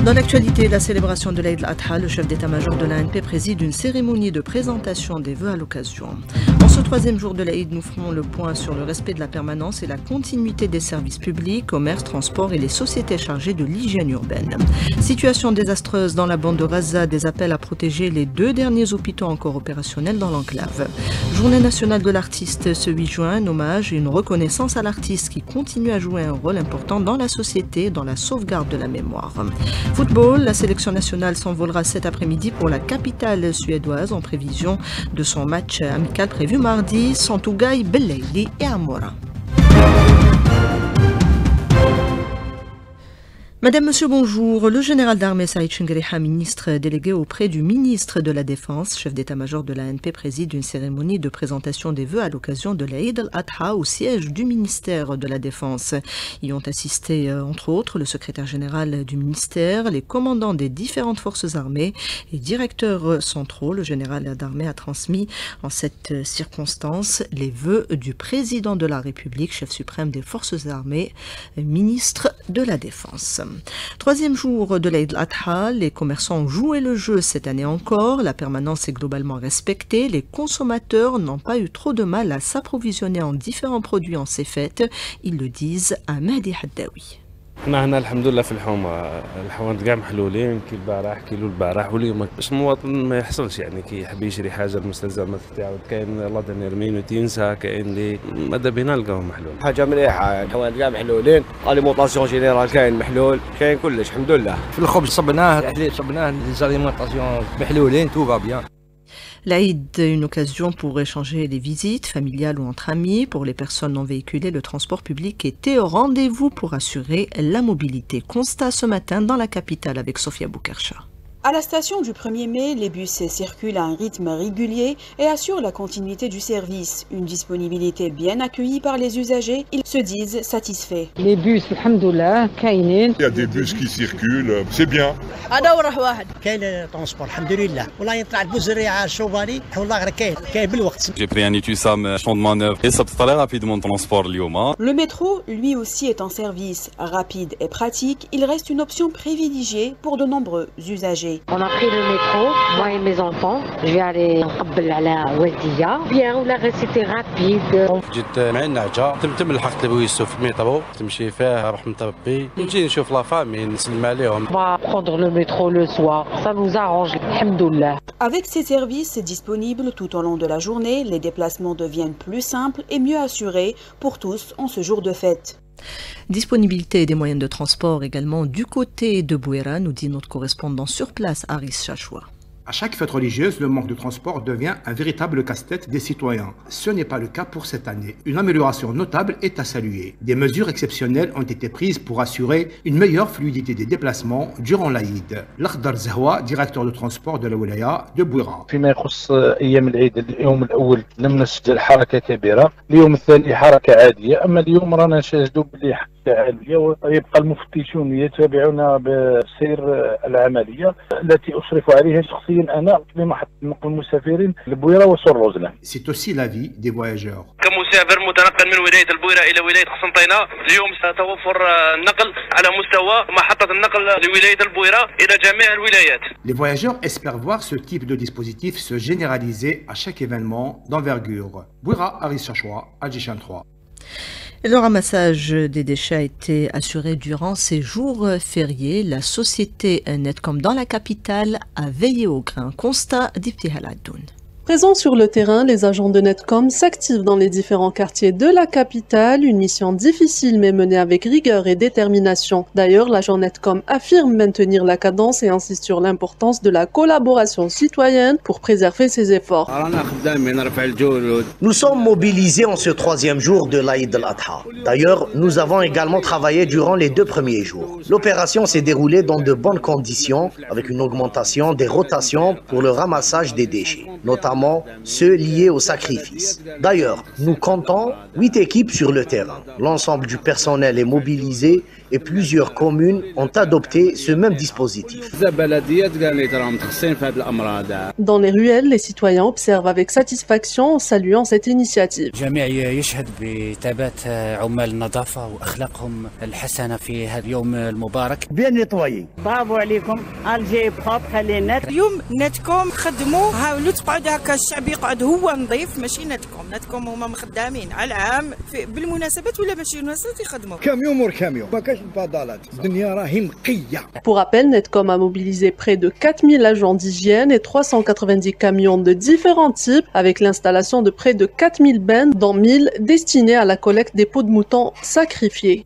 Dans l'actualité, la célébration de l'Aïd al-Adha, le chef d'état-major de l'ANP préside une cérémonie de présentation des vœux à l'occasion. En ce troisième jour de l'Aïd, nous ferons le point sur le respect de la permanence et la continuité des services publics, commerce, transport et les sociétés chargées de l'hygiène urbaine. Situation désastreuse dans la bande de Gaza, des appels à protéger les 2 derniers hôpitaux encore opérationnels dans l'enclave. Journée nationale de l'artiste ce 8 juin, un hommage et une reconnaissance à l'artiste qui continue à jouer un rôle important dans la société, dans la sauvegarde de la mémoire. Football, la sélection nationale s'envolera cet après-midi pour la capitale suédoise en prévision de son match amical prévu mardi, Santougaï, Belleili et Amora. Madame, Monsieur, bonjour. Le général d'armée Saïd Chengriha, ministre délégué auprès du ministre de la Défense, chef d'état-major de l'ANP, préside une cérémonie de présentation des vœux à l'occasion de l'Aïd al-Adha au siège du ministère de la Défense. Y ont assisté, entre autres, le secrétaire général du ministère, les commandants des différentes forces armées et directeurs centraux. Le général d'armée a transmis en cette circonstance les vœux du président de la République, chef suprême des forces armées, ministre de la Défense. Troisième jour de l'Aïd al-Adha, les commerçants ont joué le jeu cette année encore. La permanence est globalement respectée. Les consommateurs n'ont pas eu trop de mal à s'approvisionner en différents produits en ces fêtes. Ils le disent à Mahdi Haddaoui. احنا هنا الحمد لله في الحومه، الحوانت كاع محلولين، كي البارح كيلو البارح واليوم باش المواطن ما يحصلش يعني كي يحب يشري حاجه المستلزمات تاعو، كاين لا دانيير مينوت ينسى، كاين اللي ماذا بينا نلقاوهم محلول. حاجه مليحه، الحوانت كاع محلولين، اليمونطاسيون جينيرال كاين محلول، كاين كلش الحمد لله. في الخبز صبناه، الحليب صبناه، اليمونطاسيون محلولين، تو va bien. L'Aïd, une occasion pour échanger des visites familiales ou entre amis. Pour les personnes non véhiculées, le transport public était au rendez-vous pour assurer la mobilité. Constat ce matin dans la capitale avec Sofia Boukarcha. À la station du 1er mai, les bus circulent à un rythme régulier et assurent la continuité du service. Une disponibilité bien accueillie par les usagers, ils se disent satisfaits. Les bus, alhamdoulilah, kaïnin. Il y a des bus qui circulent, c'est bien. J'ai pris un Itusam Champ de Manœuvre et ça peut aller rapidement de transport Lyon. Le métro, lui aussi, est en service. Rapide et pratique, il reste une option privilégiée pour de nombreux usagers. On a pris le métro, moi et mes enfants. Je vais aller à la Ouadia. Bien, la c'était rapide. جيت مع النعجة تم لحقت بويسو في الميترو تمشي فيها رحمة ربي نجي نشوف لا فامي نسلم عليهم. On va prendre le métro le soir, ça nous arrange, alhamdoulilah. Avec ces services disponibles tout au long de la journée, les déplacements deviennent plus simples et mieux assurés pour tous en ce jour de fête. Disponibilité des moyens de transport également du côté de Bouéra, nous dit notre correspondant sur place, Aris Chachoua. À chaque fête religieuse, le manque de transport devient un véritable casse-tête des citoyens. Ce n'est pas le cas pour cette année. Une amélioration notable est à saluer. Des mesures exceptionnelles ont été prises pour assurer une meilleure fluidité des déplacements durant l'Aïd. L'Akhdar Zahwa, directeur de transport de la Wilaya de Bouéra. فيما يخص أيام العيد، اليوم الأول لم نسجل حركة كبيرة، اليوم الثاني حركة عادية، أما اليوم رانا نشاهدوا باللي عالية، ويبقى المفتشون يتابعون بسير العملية التي أشرف عليها شخصيا أنا بمحطة نقل المسافرين لبويرة وسور روزلان. C'est aussi l'avis des voyageurs. كمسافر متنقل من ولاية البويرة إلى ولاية قسنطينة، اليوم ستوفر النقل على مستوى محطة النقل لولاية البويرة إلى جميع الولايات. Les voyageurs espèrent voir ce type de dispositif se généraliser à chaque événement d'envergure. Bouéra, Aris Chachoua, Adjichan 3. Le ramassage des déchets a été assuré durant ces jours fériés. La société Netcom dans la capitale a veillé au grain. Constat d'Ibti Haladoun. Présents sur le terrain, les agents de Netcom s'activent dans les différents quartiers de la capitale. Une mission difficile mais menée avec rigueur et détermination. D'ailleurs, l'agent Netcom affirme maintenir la cadence et insiste sur l'importance de la collaboration citoyenne pour préserver ses efforts. Nous sommes mobilisés en ce troisième jour de l'Aïd al-Adha. D'ailleurs, nous avons également travaillé durant les 2 premiers jours. L'opération s'est déroulée dans de bonnes conditions avec une augmentation des rotations pour le ramassage des déchets, notamment ceux liés au sacrifice. D'ailleurs, nous comptons 8 équipes sur le terrain. L'ensemble du personnel est mobilisé et plusieurs communes ont adopté ce même dispositif. Dans les ruelles, les citoyens observent avec satisfaction en saluant cette initiative. Bien nettoyé. برافو عليكم الجي بروب خلي نت اليوم نتكم خدموا حاولوا تقعدوا هكا الشعب يقعد هو نظيف ماشي نتكم هما مخدامين على العام بالمناسبات ولا ماشي مناسبات يخدموا كاميون مور كاميون ما كاش الفضالات الدنيا راهي نقيه. Pour rappel, Netcom a mobilisé près de 4000 agents d'hygiène et 390 camions de différents types avec l'installation de près de 4000 bennes dont 1000 destinés à la collecte des peaux de moutons sacrifiés.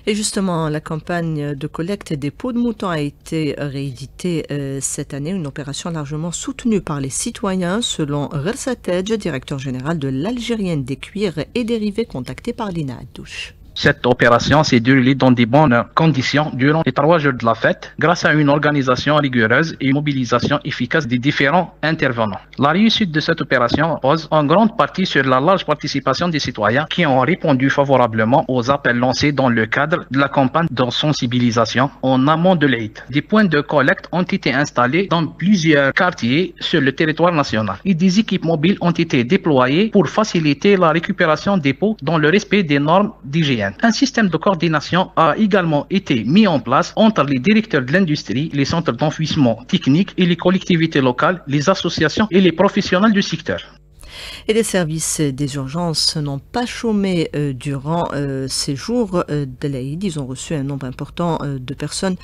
Et justement, la campagne de collecte des peaux de mouton a été rééditée cette année, une opération largement soutenue par les citoyens, selon Ghersatedj, directeur général de l'Algérienne des cuirs et dérivés, contacté par Lina Addouche. Cette opération s'est déroulée dans de bonnes conditions durant les 3 jours de la fête, grâce à une organisation rigoureuse et une mobilisation efficace des différents intervenants. La réussite de cette opération repose en grande partie sur la large participation des citoyens qui ont répondu favorablement aux appels lancés dans le cadre de la campagne de sensibilisation en amont de l'Aïd. Des points de collecte ont été installés dans plusieurs quartiers sur le territoire national et des équipes mobiles ont été déployées pour faciliter la récupération des peaux dans le respect des normes d'hygiène. Un système de coordination a également été mis en place entre les directeurs de l'industrie, les centres d'enfouissement technique et les collectivités locales, les associations et les professionnels du secteur. Et les services des urgences n'ont pas chômé durant ces jours de l'Aïd. Ils ont reçu un nombre important de personnes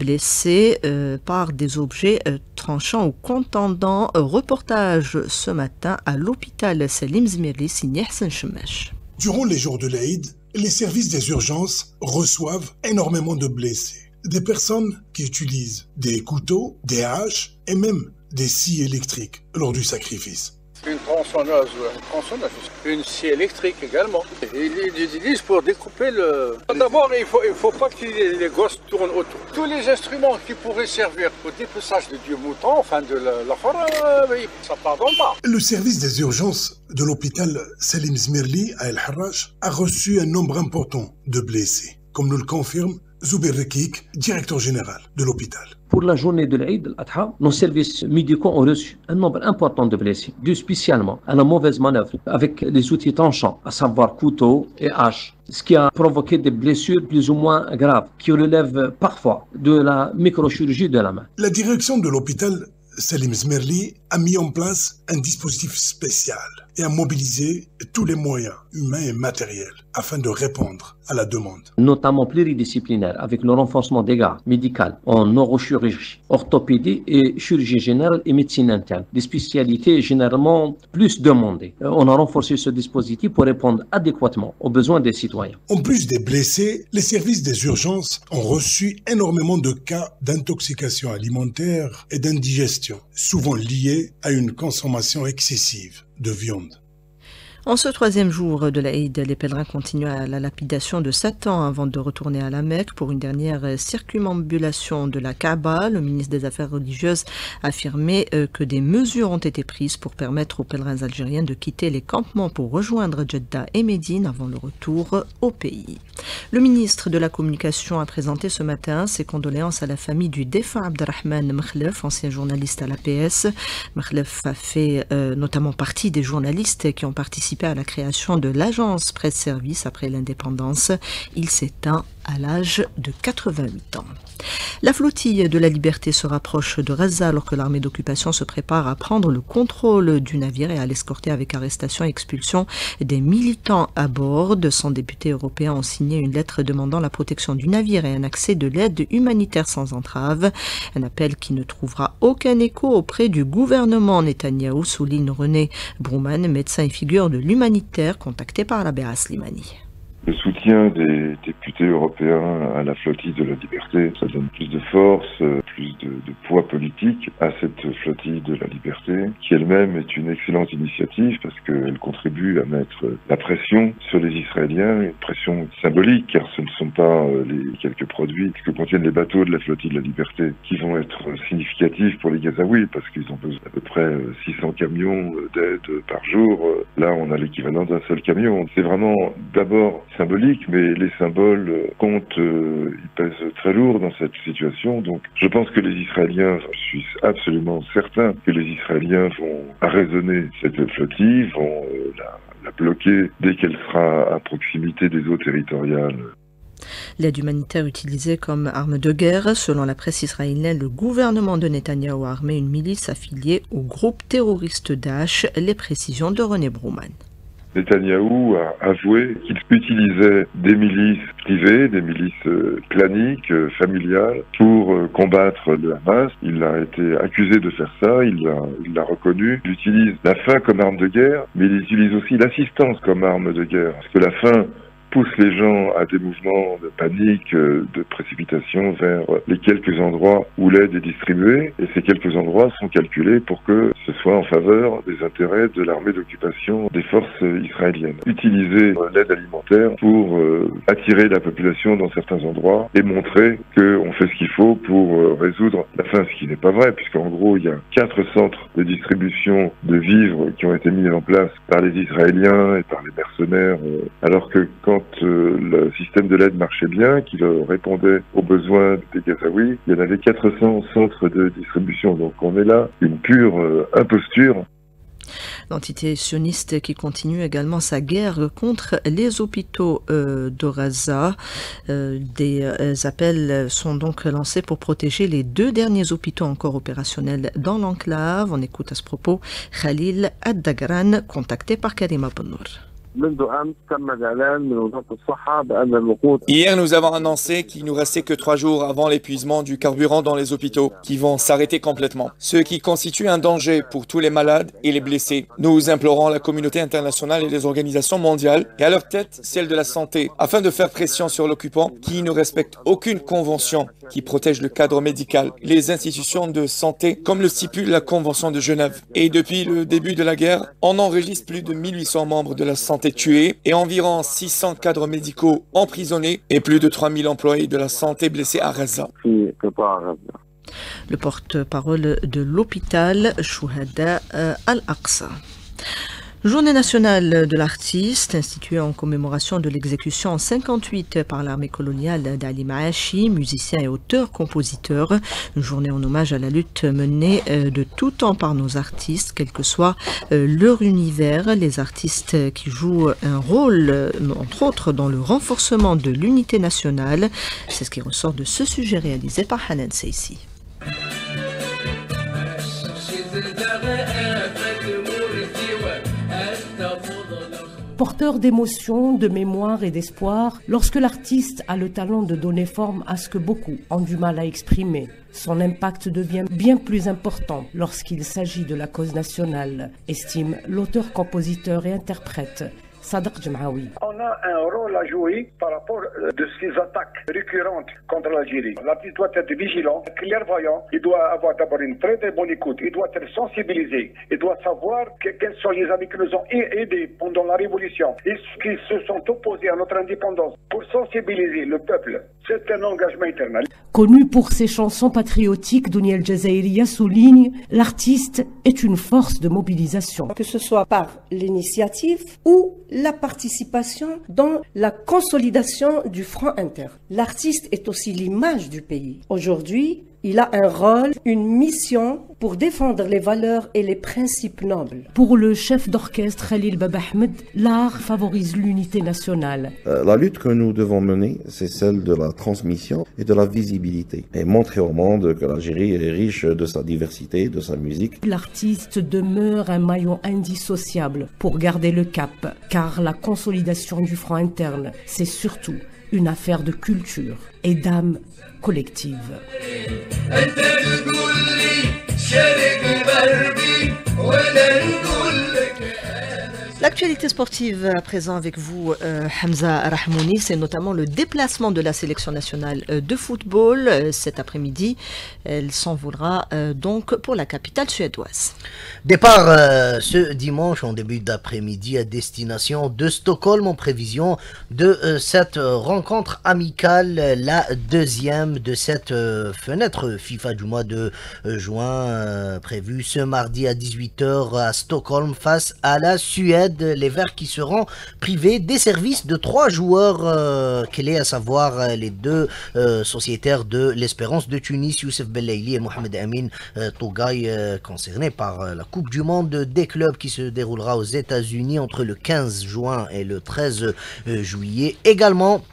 blessées par des objets tranchants ou contendants. Reportage ce matin à l'hôpital Salim Zmirli, signé Hassan Chemech. Durant les jours de l'Aïd, les services des urgences reçoivent énormément de blessés. Des personnes qui utilisent des couteaux, des haches et même des scies électriques lors du sacrifice. Une tronçonneuse, une scie électrique également. Ils l'utilisent pour découper le... D'abord, il faut pas que les gosses tournent autour. Tous les instruments qui pourraient servir au dépeçage du mouton, enfin de la forêt, ça pardonne pas. Le service des urgences de l'hôpital Salim Zmirli à El Harrach a reçu un nombre important de blessés, comme nous le confirme Zouber Rekik, directeur général de l'hôpital. Pour la journée de l'Aïd al-Adha, nos services médicaux ont reçu un nombre important de blessés, dû spécialement à la mauvaise manœuvre avec les outils tranchants, à savoir couteaux et haches, ce qui a provoqué des blessures plus ou moins graves, qui relèvent parfois de la microchirurgie de la main. La direction de l'hôpital Salim Zmirli a mis en place un dispositif spécial et a mobilisé tous les moyens humains et matériels afin de répondre à la demande. Notamment pluridisciplinaire avec le renforcement des gardes médicales en neurochirurgie, orthopédie et chirurgie générale et médecine interne, des spécialités généralement plus demandées. On a renforcé ce dispositif pour répondre adéquatement aux besoins des citoyens. En plus des blessés, les services des urgences ont reçu énormément de cas d'intoxication alimentaire et d'indigestion, souvent liés à une consommation excessive de viande. En ce 3e jour de l'Aïd, les pèlerins continuent à la lapidation de Satan avant de retourner à la Mecque pour une dernière circumambulation de la Kaaba. Le ministre des Affaires religieuses a affirmé que des mesures ont été prises pour permettre aux pèlerins algériens de quitter les campements pour rejoindre Jeddah et Médine avant le retour au pays. Le ministre de la Communication a présenté ce matin ses condoléances à la famille du défunt Abderrahman Mekhlef, ancien journaliste à l'APS. Mekhlef a fait notamment partie des journalistes qui ont participé à la création de l'agence Presse Service après l'indépendance. Il s'éteint à l'âge de 88 ans. La flottille de la Liberté se rapproche de Gaza alors que l'armée d'occupation se prépare à prendre le contrôle du navire et à l'escorter avec arrestation et expulsion des militants à bord. 100 députés européens ont signé une lettre demandant la protection du navire et un accès de l'aide humanitaire sans entrave. Un appel qui ne trouvera aucun écho auprès du gouvernement Netanyahou, souligne René Brouman, médecin et figure de l'humanitaire contacté par la Béa Slimani. Le soutien des députés européens à la flottille de la Liberté, ça donne plus de force, plus de poids politique à cette flottille de la Liberté, qui elle-même est une excellente initiative parce qu'elle contribue à mettre la pression sur les Israéliens, une pression symbolique, car ce ne sont pas les quelques produits que contiennent les bateaux de la flottille de la Liberté qui vont être significatifs pour les Gazaouis, parce qu'ils ont besoin d'à peu près 600 camions d'aide par jour. Là, on a l'équivalent d'un seul camion. C'est vraiment d'abord symbolique, mais les symboles comptent, ils pèsent très lourd dans cette situation. Donc je pense que les Israéliens, je suis absolument certain que les Israéliens vont arraisonner cette flottille, vont la bloquer dès qu'elle sera à proximité des eaux territoriales. L'aide humanitaire utilisée comme arme de guerre, selon la presse israélienne, le gouvernement de Netanyahou a armé une milice affiliée au groupe terroriste Daesh. Les précisions de René Brouman. Netanyahou a avoué qu'il utilisait des milices privées, des milices claniques, familiales, pour combattre le Hamas. Il a été accusé de faire ça, il l'a reconnu. Il utilise la faim comme arme de guerre, mais il utilise aussi l'assistance comme arme de guerre. Parce que la faim pousse les gens à des mouvements de panique, de précipitation vers les quelques endroits où l'aide est distribuée. Et ces quelques endroits sont calculés pour que ce soit en faveur des intérêts de l'armée d'occupation des forces israéliennes. Utiliser l'aide alimentaire pour attirer la population dans certains endroits et montrer qu'on fait ce qu'il faut pour résoudre la faim, ce qui n'est pas vrai, puisqu'en gros, il y a 4 centres de distribution de vivres qui ont été mis en place par les Israéliens et par les mercenaires, alors que quand le système de l'aide marchait bien, qu'il répondait aux besoins des Gazaouis, il y en avait 400 centres de distribution. Donc on est là, une pure imposture. L'entité sioniste qui continue également sa guerre contre les hôpitaux de Gaza. Des appels sont donc lancés pour protéger les 2 derniers hôpitaux encore opérationnels dans l'enclave. On écoute à ce propos Khalil Ad-Dagran, contacté par Karima Bennour. Hier, nous avons annoncé qu'il nous restait que 3 jours avant l'épuisement du carburant dans les hôpitaux, qui vont s'arrêter complètement, ce qui constitue un danger pour tous les malades et les blessés. Nous implorons la communauté internationale et les organisations mondiales, et à leur tête celle de la santé, afin de faire pression sur l'occupant qui ne respecte aucune convention qui protège le cadre médical, les institutions de santé, comme le stipule la Convention de Genève. Et depuis le début de la guerre, on enregistre plus de 1800 membres de la santé tués et environ 600 cadres médicaux emprisonnés et plus de 3000 employés de la santé blessés à Gaza. Le porte-parole de l'hôpital Shuhada Al-Aqsa. Journée nationale de l'artiste, instituée en commémoration de l'exécution en 1958 par l'armée coloniale d'Ali Maashi, musicien et auteur-compositeur. Une journée en hommage à la lutte menée de tout temps par nos artistes, quel que soit leur univers. Les artistes qui jouent un rôle, entre autres, dans le renforcement de l'unité nationale. C'est ce qui ressort de ce sujet réalisé par Hanan Seissi. Porteur d'émotions, de mémoire et d'espoir, lorsque l'artiste a le talent de donner forme à ce que beaucoup ont du mal à exprimer, son impact devient bien plus important lorsqu'il s'agit de la cause nationale, estime l'auteur-compositeur et interprète Sadr Jemaoui. On a un rôle à jouer par rapport de ces attaques récurrentes contre l'Algérie. L'artiste doit être vigilant, clairvoyant, il doit avoir d'abord une très très bonne écoute, il doit être sensibilisé, il doit savoir quels sont les amis qui nous ont aidés pendant la Révolution et ceux qui se sont opposés à notre indépendance pour sensibiliser le peuple. C'est un engagement éternel. Connu pour ses chansons patriotiques, Dounia El Jazairiya souligne « L'artiste est une force de mobilisation ». Que ce soit par l'initiative ou la participation dans la consolidation du front interne. L'artiste est aussi l'image du pays. Aujourd'hui, il a un rôle, une mission pour défendre les valeurs et les principes nobles. Pour le chef d'orchestre Khalil Baba Ahmed, l'art favorise l'unité nationale. La lutte que nous devons mener, c'est celle de la transmission et de la visibilité. Et montrer au monde que l'Algérie est riche de sa diversité, de sa musique. L'artiste demeure un maillon indissociable pour garder le cap, car la consolidation du front interne, c'est surtout une affaire de culture et d'âme collective. L'actualité sportive à présent avec vous, Hamza Rahmouni, c'est notamment le déplacement de la sélection nationale de football. Cet après-midi, elle s'envolera donc pour la capitale suédoise. Départ ce dimanche en début d'après-midi à destination de Stockholm en prévision de cette rencontre amicale, la deuxième de cette fenêtre FIFA du mois de juin prévue ce mardi à 18h à Stockholm face à la Suède. Mohamed, les Verts qui seront privés des services de 3 joueurs clés, à savoir les 2 sociétaires de l'Espérance de Tunis, Youssef Bellaili et Mohamed Amin Tougaï, concernés par la Coupe du Monde des clubs qui se déroulera aux États-Unis entre le 15 juin et le 13 juillet. Également,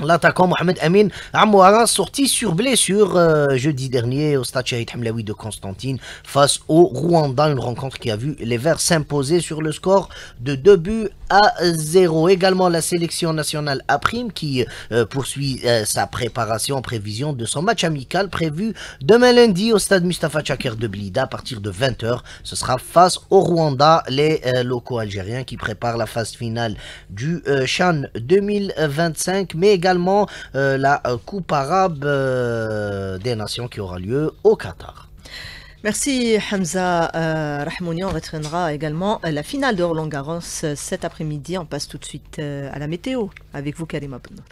l'attaquant Mohamed Amin Amouara sorti sur blessure jeudi dernier au stade Shahid Hamlaoui de Constantine face au Rwanda, une rencontre qui a vu les Verts s'imposer sur le score de 2-0. Également la sélection nationale A' qui poursuit sa préparation en prévision de son match amical prévu demain lundi au stade Mustafa Chaker de Blida à partir de 20h. Ce sera face au Rwanda, les locaux algériens qui préparent la phase finale du CHAN 2025, mais également la Coupe arabe des nations qui aura lieu au Qatar. Merci Hamza Rahmouni. On retiendra également la finale de Roland Garros cet après-midi. On passe tout de suite à la météo avec vous, Karima Benour.